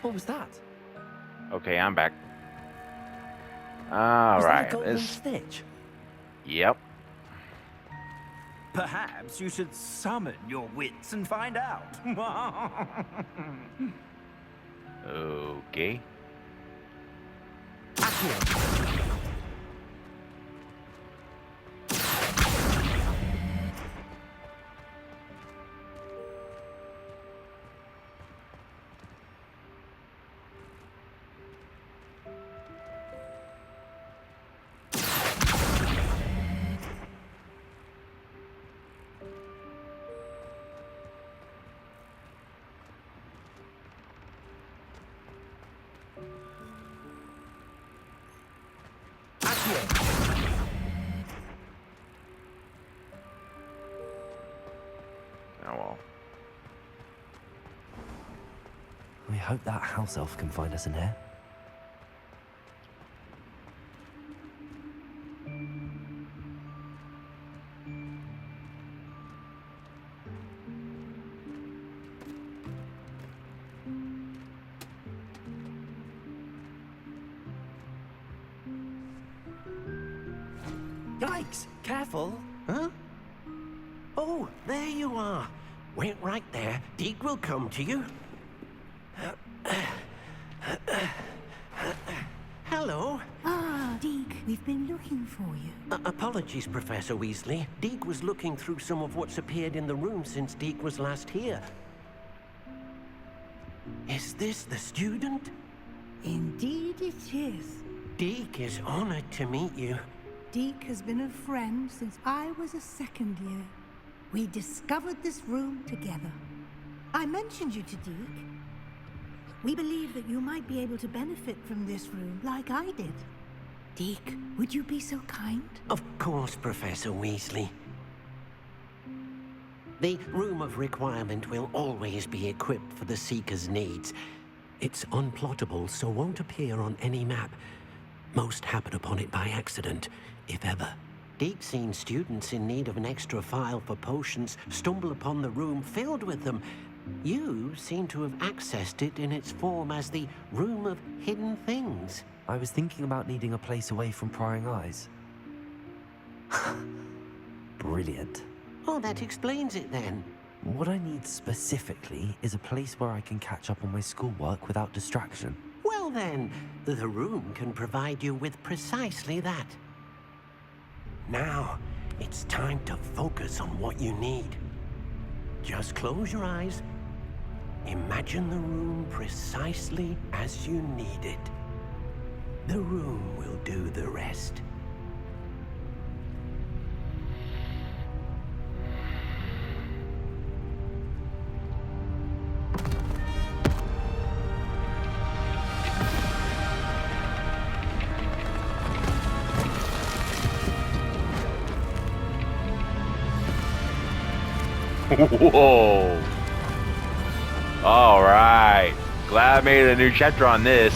What was that? Okay, I'm back. Was All that a right. golden snitch? Yep. Perhaps you should summon your wits and find out. Okay. Oh well. We hope that house elf can find us in here. Yikes! Careful! Huh? Oh, there you are. Wait right there. Deke will come to you. Hello. Ah, Deke, we've been looking for you. Apologies, Professor Weasley. Deke was looking through some of what's appeared in the room since Deke was last here. Is this the student? Indeed it is. Deke is honored to meet you. Deke has been a friend since I was a second year. We discovered this room together. I mentioned you to Deke. We believe that you might be able to benefit from this room like I did. Deke, would you be so kind? Of course, Professor Weasley. The Room of Requirement will always be equipped for the Seeker's needs. It's unplottable, so won't appear on any map. Most happen upon it by accident, if ever. Deke's seen students in need of an extra file for potions stumble upon the room filled with them. You seem to have accessed it in its form as the Room of Hidden Things. I was thinking about needing a place away from prying eyes. Brilliant. Oh, that explains it then. What I need specifically is a place where I can catch up on my schoolwork without distraction. Well then, the room can provide you with precisely that. Now, it's time to focus on what you need. Just close your eyes. Imagine the room precisely as you need it. The room will do the rest. Whoa. All right. Glad I made a new chapter on this.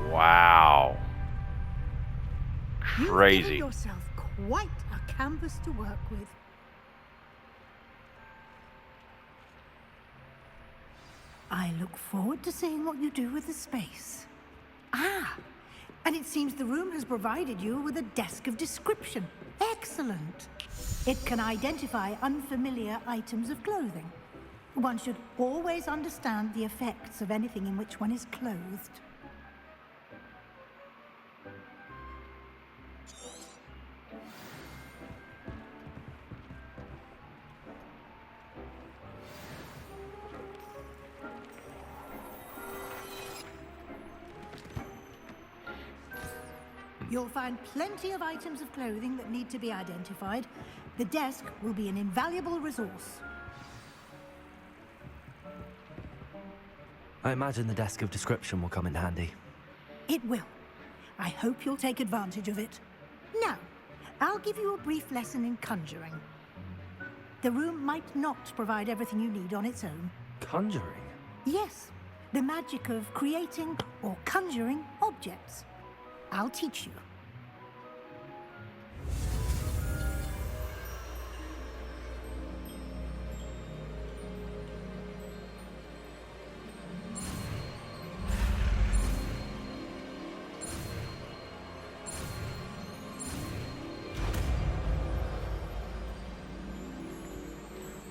Wow. Crazy. You've given yourself quite a canvas to work with. I look forward to seeing what you do with the space. Ah, and it seems the room has provided you with a desk of description. Excellent. It can identify unfamiliar items of clothing. One should always understand the effects of anything in which one is clothed. You'll find plenty of items of clothing that need to be identified. The desk will be an invaluable resource. I imagine the desk of description will come in handy. It will. I hope you'll take advantage of it. Now, I'll give you a brief lesson in conjuring. The room might not provide everything you need on its own. Conjuring? Yes, the magic of creating or conjuring objects. I'll teach you.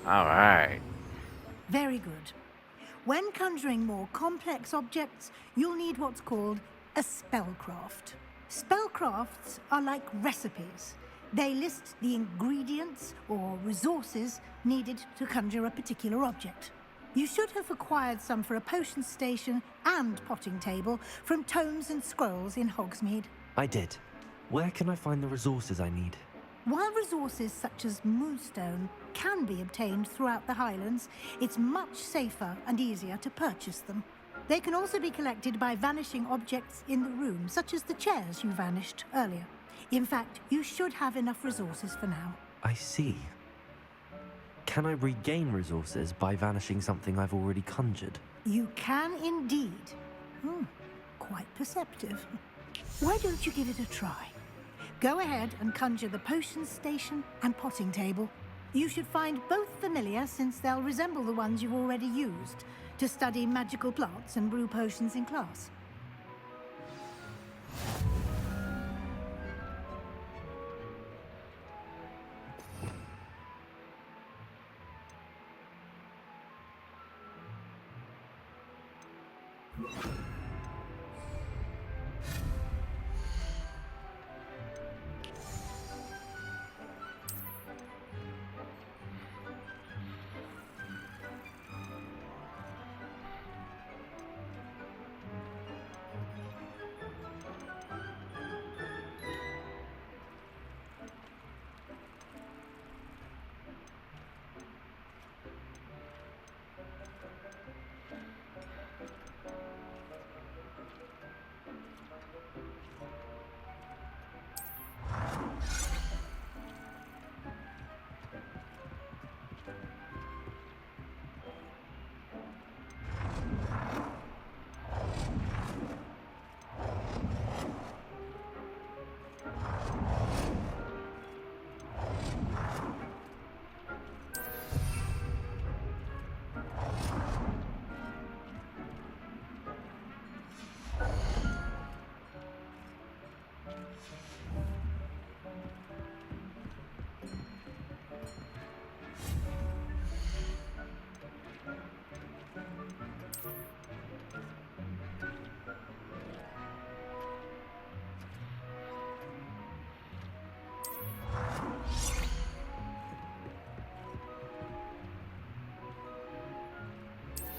All right. Very good. When conjuring more complex objects, you'll need what's called a spellcraft. Spellcrafts are like recipes. They list the ingredients or resources needed to conjure a particular object. You should have acquired some for a potion station and potting table from tomes and scrolls in Hogsmeade. I did. Where can I find the resources I need? While resources such as moonstone can be obtained throughout the Highlands, it's much safer and easier to purchase them. They can also be collected by vanishing objects in the room, such as the chairs you vanished earlier. In fact, you should have enough resources for now. I see. Can I regain resources by vanishing something I've already conjured? You can indeed. Quite perceptive. Why don't you give it a try? Go ahead and conjure the potion station and potting table. You should find both familiar, since they'll resemble the ones you've already used to study magical plants and brew potions in class.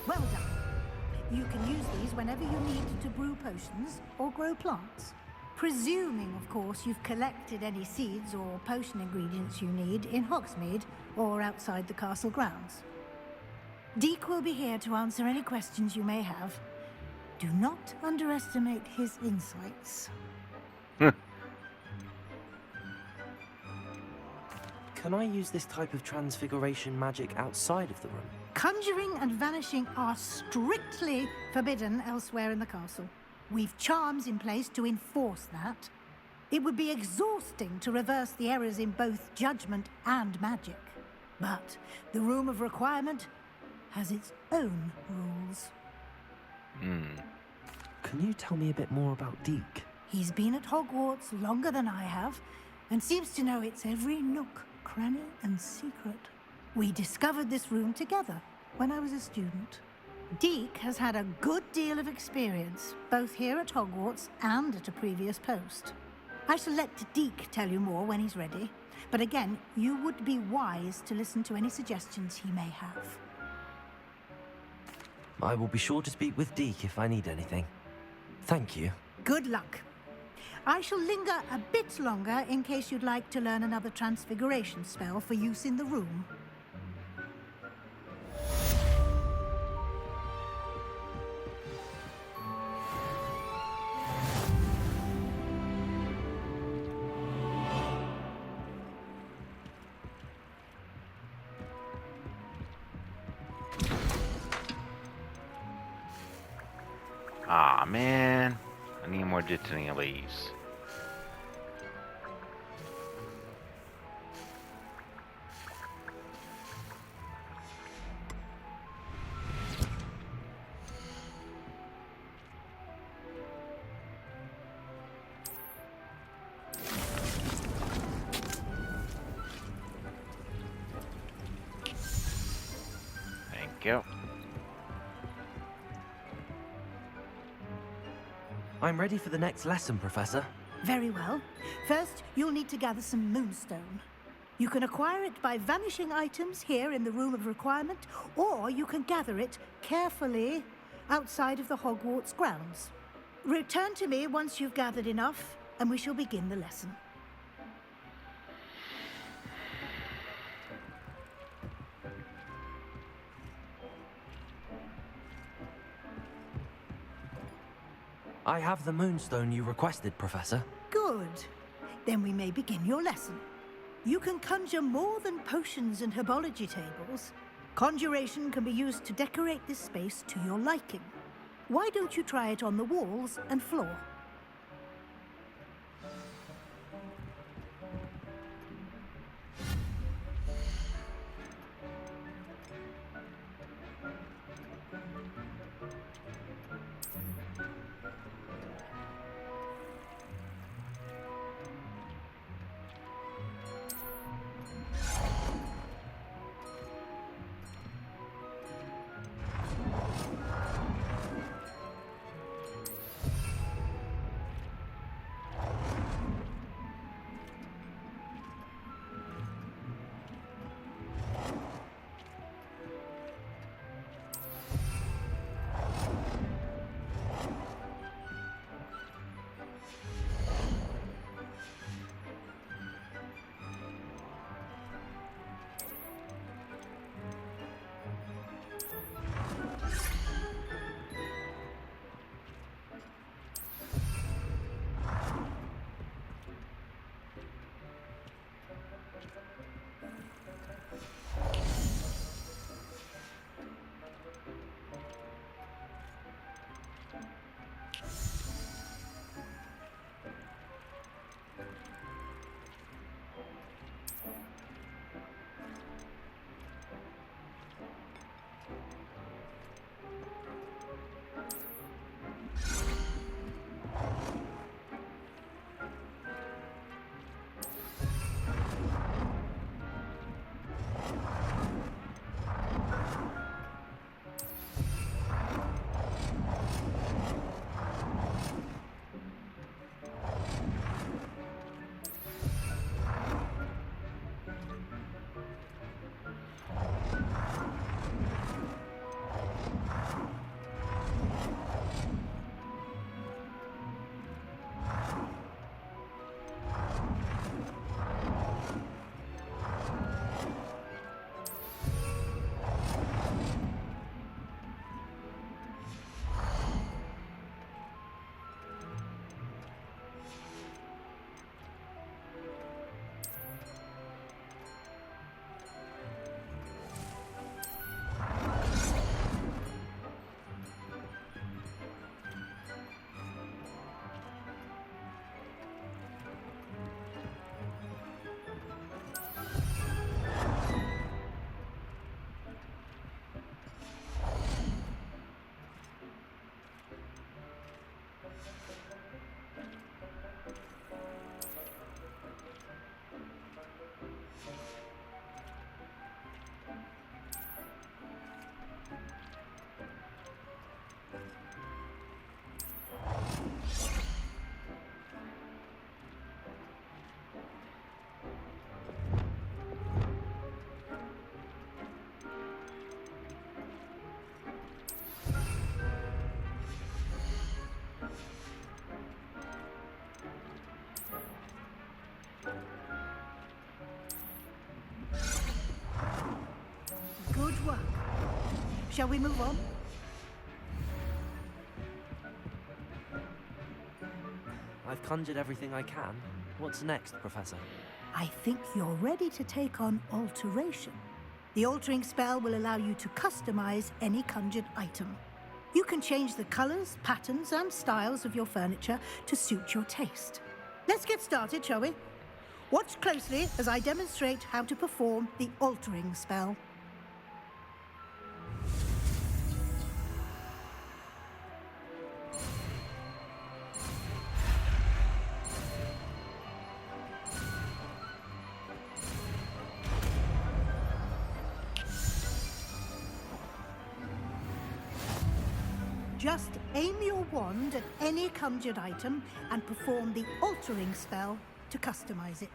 Well done. You can use these whenever you need to brew potions or grow plants. Presuming, of course, you've collected any seeds or potion ingredients you need in Hogsmeade or outside the castle grounds. Deek will be here to answer any questions you may have. Do not underestimate his insights. Can I use this type of transfiguration magic outside of the room? Conjuring and vanishing are strictly forbidden elsewhere in the castle. We've charms in place to enforce that. It would be exhausting to reverse the errors in both judgment and magic. But the Room of Requirement has its own rules. Can you tell me a bit more about Deek? He's been at Hogwarts longer than I have, and seems to know its every nook, cranny, and secret. We discovered this room together when I was a student. Deek has had a good deal of experience, both here at Hogwarts and at a previous post. I shall let Deek tell you more when he's ready, but again, you would be wise to listen to any suggestions he may have. I will be sure to speak with Deek if I need anything. Thank you. Good luck. I shall linger a bit longer in case you'd like to learn another transfiguration spell for use in the room. Ah, man. I need more jitney leaves. I'm ready for the next lesson, Professor. Very well. First, you'll need to gather some moonstone. You can acquire it by vanishing items here in the Room of Requirement, or you can gather it carefully outside of the Hogwarts grounds. Return to me once you've gathered enough, and we shall begin the lesson. I have the moonstone you requested, Professor. Good. Then we may begin your lesson. You can conjure more than potions and herbology tables. Conjuration can be used to decorate this space to your liking. Why don't you try it on the walls and floor? Good work. Shall we move on? I've conjured everything I can. What's next, Professor? I think you're ready to take on alteration. The altering spell will allow you to customize any conjured item. You can change the colors, patterns, and styles of your furniture to suit your taste. Let's get started, shall we? Watch closely as I demonstrate how to perform the altering spell. Just aim your wand at any conjured item and perform the altering spell to customize it.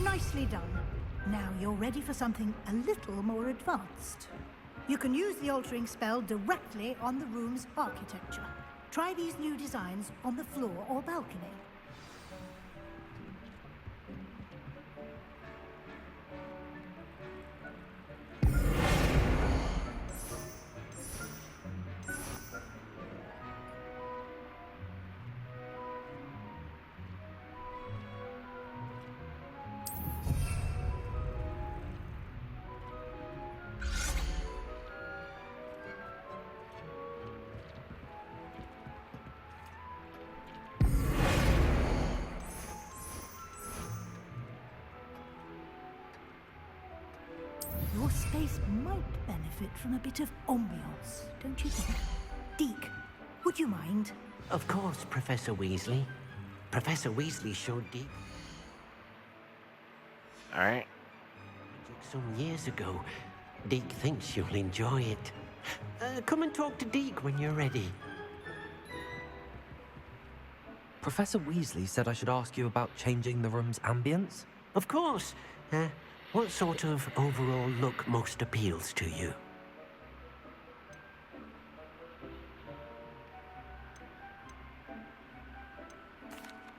Nicely done. Now you're ready for something a little more advanced. You can use the altering spell directly on the room's architecture. Try these new designs on the floor or balcony. Your space might benefit from a bit of ambiance, don't you think? Deke, would you mind? Of course, Professor Weasley. Professor Weasley showed Deke Alright. some years ago. Deke thinks you'll enjoy it. Come and talk to Deke when you're ready. Professor Weasley said I should ask you about changing the room's ambience. Of course. What sort of overall look most appeals to you?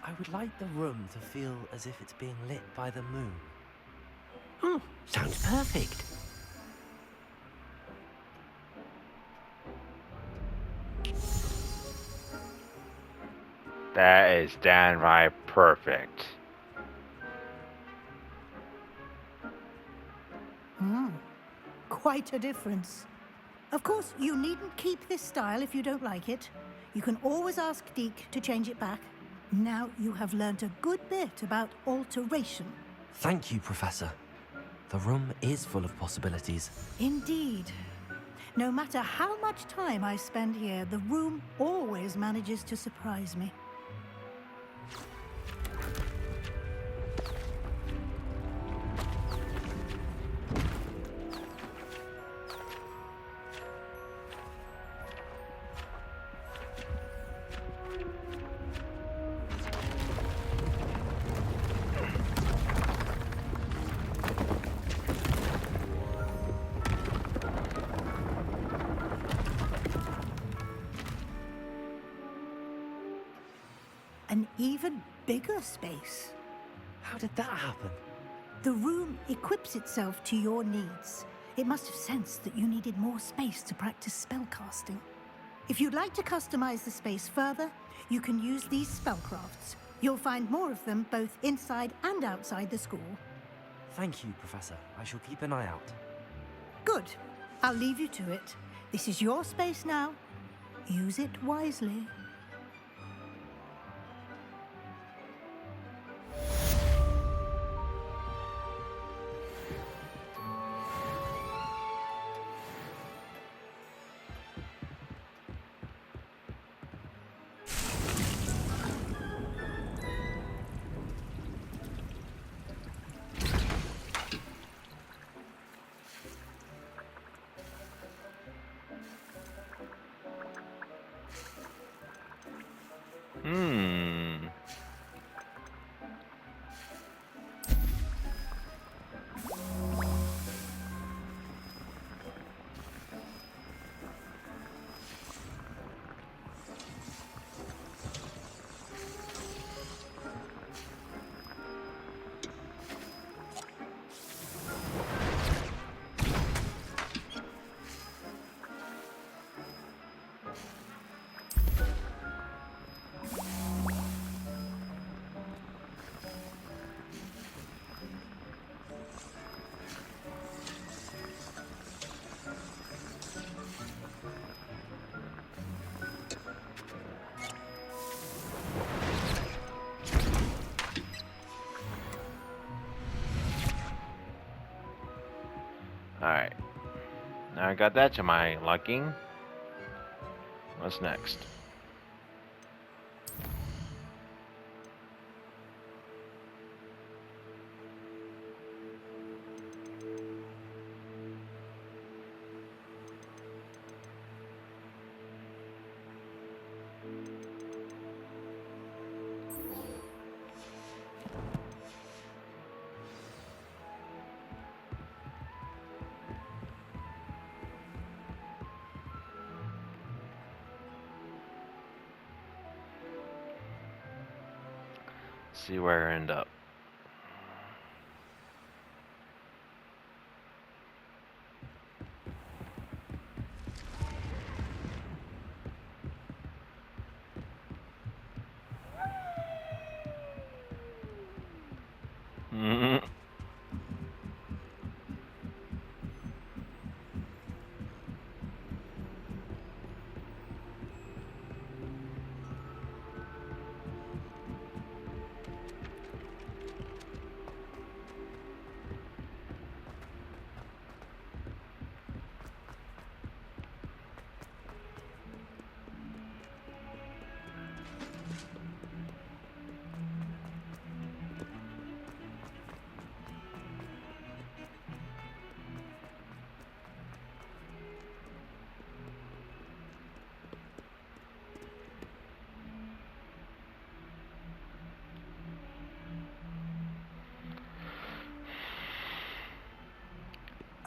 I would like the room to feel as if it's being lit by the moon. Oh, sounds perfect. That is downright perfect. Quite a difference. Of course, you needn't keep this style if you don't like it. You can always ask Deke to change it back. Now you have learnt a good bit about alteration. Thank you, Professor. The room is full of possibilities. Indeed. No matter how much time I spend here, the room always manages to surprise me. an even bigger space. How did that happen? The room equips itself to your needs. It must have sensed that you needed more space to practice spellcasting. If you'd like to customize the space further, you can use these spellcrafts. You'll find more of them both inside and outside the school. Thank you, Professor. I shall keep an eye out. Good. I'll leave you to it. This is your space now. Use it wisely. Alright. Now I got that to my liking. What's next? See where I end up.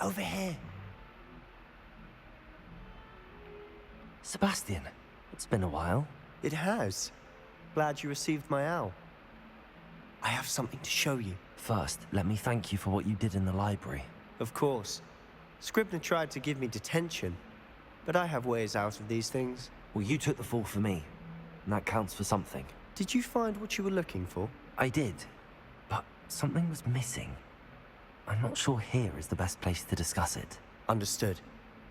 Over here. Sebastian, it's been a while. It has. Glad you received my owl. I have something to show you. First, let me thank you for what you did in the library. Of course. Scribner tried to give me detention, but I have ways out of these things. Well, you took the fall for me, and that counts for something. Did you find what you were looking for? I did, but something was missing. I'm not sure here is the best place to discuss it. Understood.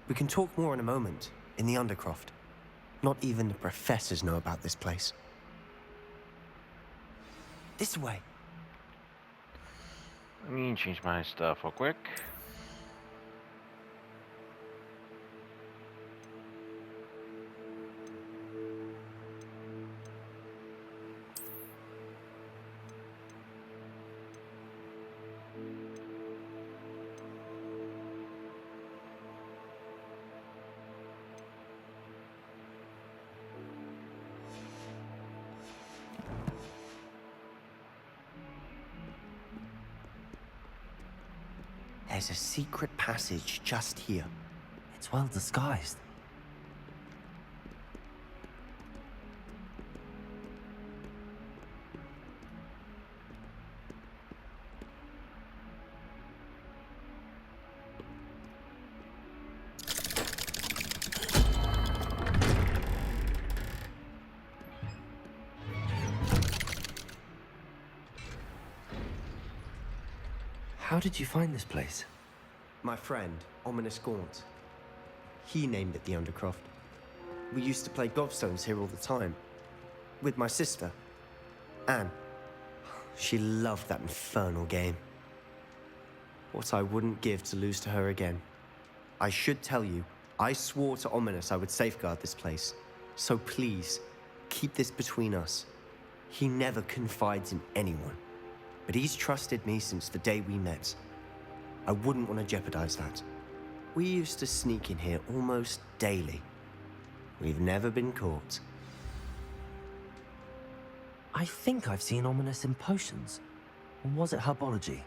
We can talk more in a moment, in the Undercroft. Not even the professors know about this place. This way. Let me change my stuff real quick. There's a secret passage just here. It's well disguised. How did you find this place? My friend, Ominous Gaunt. He named it the Undercroft. We used to play gobstones here all the time. With my sister, Anne. She loved that infernal game. What I wouldn't give to lose to her again. I should tell you, I swore to Ominous I would safeguard this place. So please, keep this between us. He never confides in anyone. But he's trusted me since the day we met. I wouldn't want to jeopardize that. We used to sneak in here almost daily. We've never been caught. I think I've seen Ominous in potions. Or was it herbology?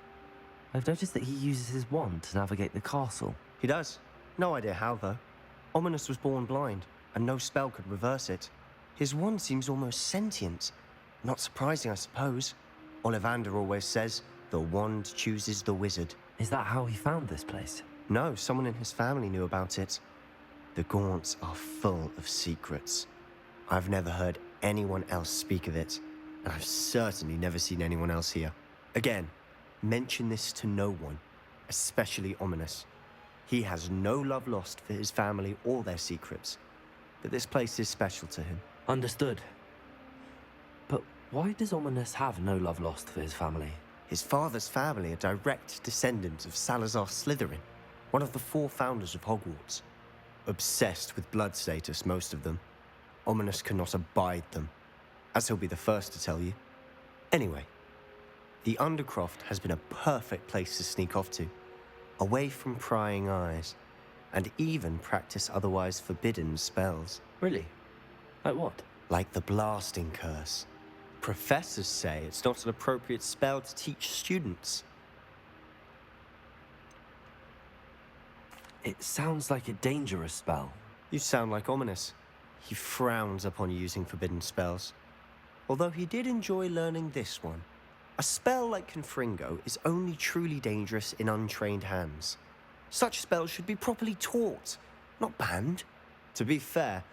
I've noticed that he uses his wand to navigate the castle. He does. No idea how, though. Ominous was born blind, and no spell could reverse it. His wand seems almost sentient. Not surprising, I suppose. Ollivander always says, the wand chooses the wizard. Is that how he found this place? No, someone in his family knew about it. The Gaunts are full of secrets. I've never heard anyone else speak of it, and I've certainly never seen anyone else here. Again, mention this to no one, especially Ominous. He has no love lost for his family or their secrets, but this place is special to him. Understood. But why does Ominous have no love lost for his family? His father's family are direct descendants of Salazar Slytherin, one of the 4 founders of Hogwarts. Obsessed with blood status, most of them. Ominous cannot abide them, as he'll be the first to tell you. Anyway, the Undercroft has been a perfect place to sneak off to, away from prying eyes, and even practice otherwise forbidden spells. Really? Like what? Like the blasting curse. Professors say it's not an appropriate spell to teach students. It sounds like a dangerous spell. You sound like Ominous. He frowns upon using forbidden spells. Although he did enjoy learning this one. A spell like Confringo is only truly dangerous in untrained hands. Such spells should be properly taught, not banned. To be fair,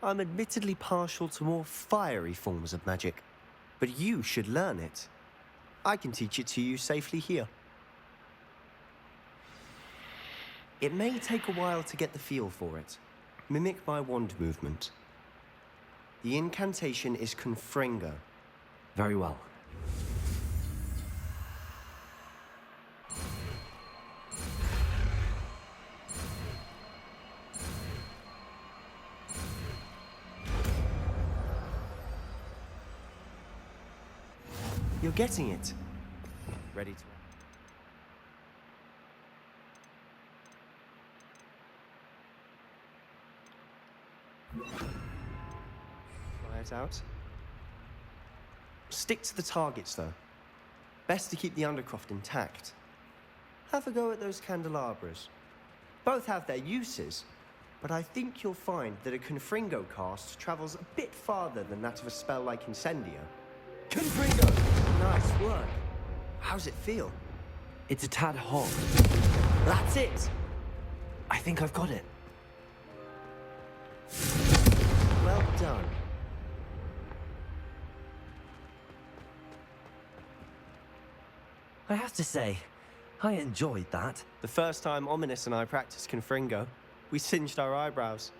I'm admittedly partial to more fiery forms of magic. But you should learn it. I can teach it to you safely here. It may take a while to get the feel for it. Mimic my wand movement. The incantation is Confringo. Very well. You're getting it. Ready to... Try it out. Stick to the targets, though. Best to keep the Undercroft intact. Have a go at those candelabras. Both have their uses, but I think you'll find that a Confringo cast travels a bit farther than that of a spell like Incendio. Confringo! Nice work. How's it feel? It's a tad hot. That's it! I think I've got it. Well done. I have to say, I enjoyed that. The first time Ominous and I practiced Confringo, we singed our eyebrows.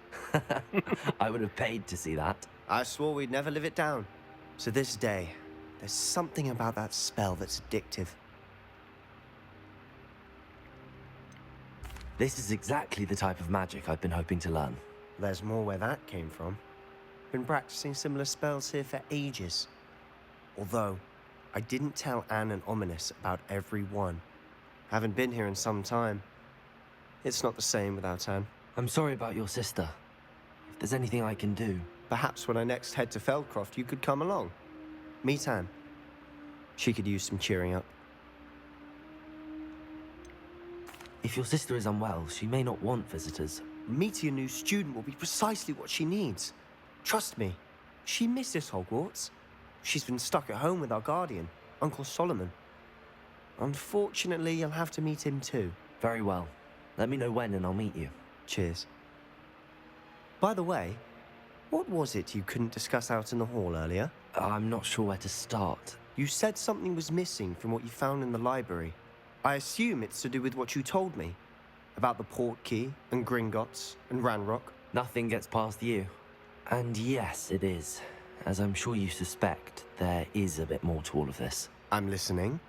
I would have paid to see that. I swore we'd never live it down. To this day, there's something about that spell that's addictive. This is exactly the type of magic I've been hoping to learn. There's more where that came from. Been practicing similar spells here for ages. Although, I didn't tell Anne and Ominous about every one. Haven't been here in some time. It's not the same without Anne. I'm sorry about your sister. If there's anything I can do... Perhaps when I next head to Feldcroft, you could come along. Meet Anne. She could use some cheering up. If your sister is unwell, she may not want visitors. Meeting a new student will be precisely what she needs. Trust me, she misses Hogwarts. She's been stuck at home with our guardian, Uncle Solomon. Unfortunately, you'll have to meet him too. Very well. Let me know when and I'll meet you. Cheers. By the way, what was it you couldn't discuss out in the hall earlier? I'm not sure where to start. You said something was missing from what you found in the library. I assume it's to do with what you told me about the port key and Gringotts and Ranrock. Nothing gets past you. And yes, it is. As I'm sure you suspect, there is a bit more to all of this. I'm listening.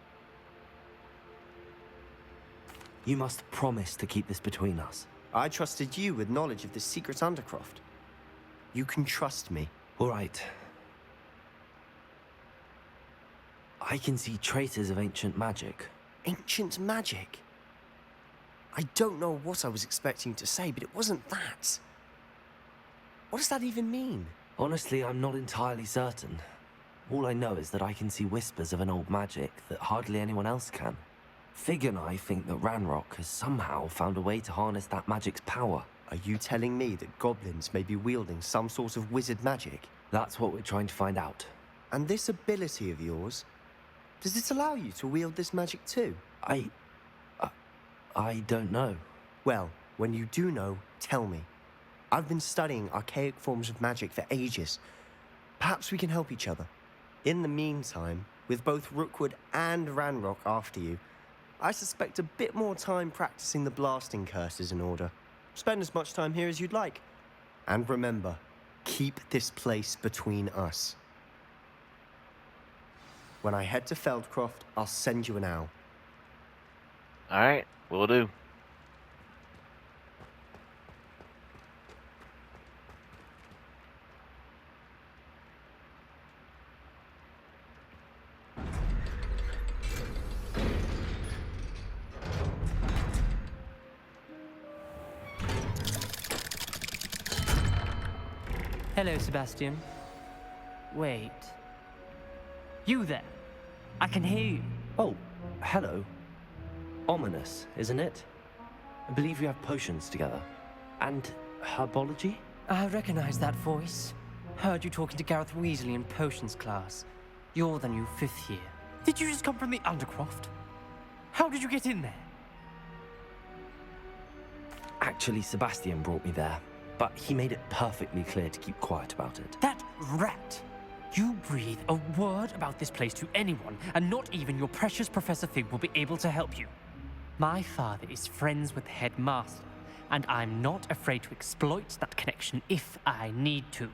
You must promise to keep this between us. I trusted you with knowledge of the secret Undercroft. You can trust me. All right. I can see traces of ancient magic. Ancient magic? I don't know what I was expecting to say, but it wasn't that. What does that even mean? Honestly, I'm not entirely certain. All I know is that I can see whispers of an old magic that hardly anyone else can. Fig and I think that Ranrock has somehow found a way to harness that magic's power. Are you telling me that goblins may be wielding some sort of wizard magic? That's what we're trying to find out. And this ability of yours, does it allow you to wield this magic too? I don't know. Well, when you do know, tell me. I've been studying archaic forms of magic for ages. Perhaps we can help each other. In the meantime, with both Rookwood and Ranrock after you, I suspect a bit more time practicing the blasting curse is in order. Spend as much time here as you'd like. And remember, keep this place between us. When I head to Feldcroft, I'll send you an owl. Alright, will do. Hello, Sebastian. Wait. You there? I can hear you. Oh, hello. Ominous, isn't it? I believe we have potions together. And herbology? I recognize that voice. Heard you talking to Gareth Weasley in potions class. You're the new 5th year. Did you just come from the Undercroft? How did you get in there? Actually, Sebastian brought me there. But he made it perfectly clear to keep quiet about it. That rat! You breathe a word about this place to anyone, and not even your precious Professor Fig will be able to help you. My father is friends with the headmaster, and I'm not afraid to exploit that connection if I need to.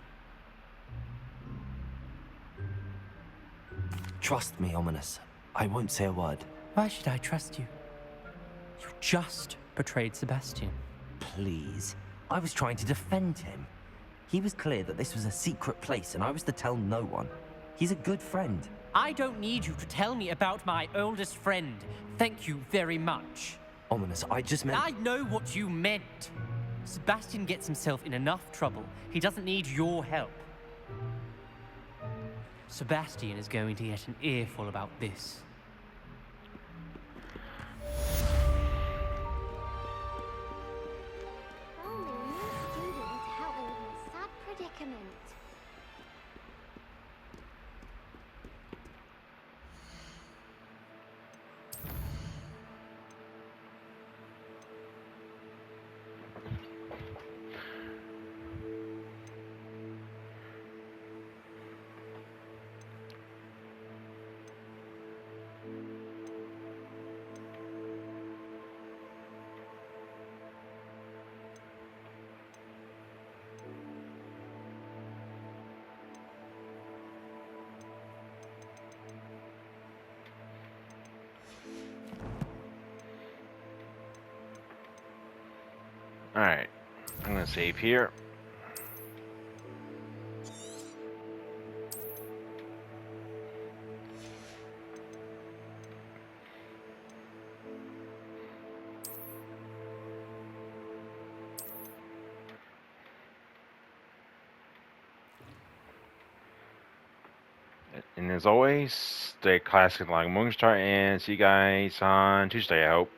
Trust me, Ominous. I won't say a word. Why should I trust you? You just betrayed Sebastian. Please. I was trying to defend him. He was clear that this was a secret place and I was to tell no one. He's a good friend. I don't need you to tell me about my oldest friend. Thank you very much. Ominous, I just meant... I know what you meant. Sebastian gets himself in enough trouble. He doesn't need your help. Sebastian is going to get an earful about this. Only a new student to help me with my sad predicament. Alright, I'm gonna save here. And as always, stay classic like Moonstar, and see you guys on Tuesday, I hope.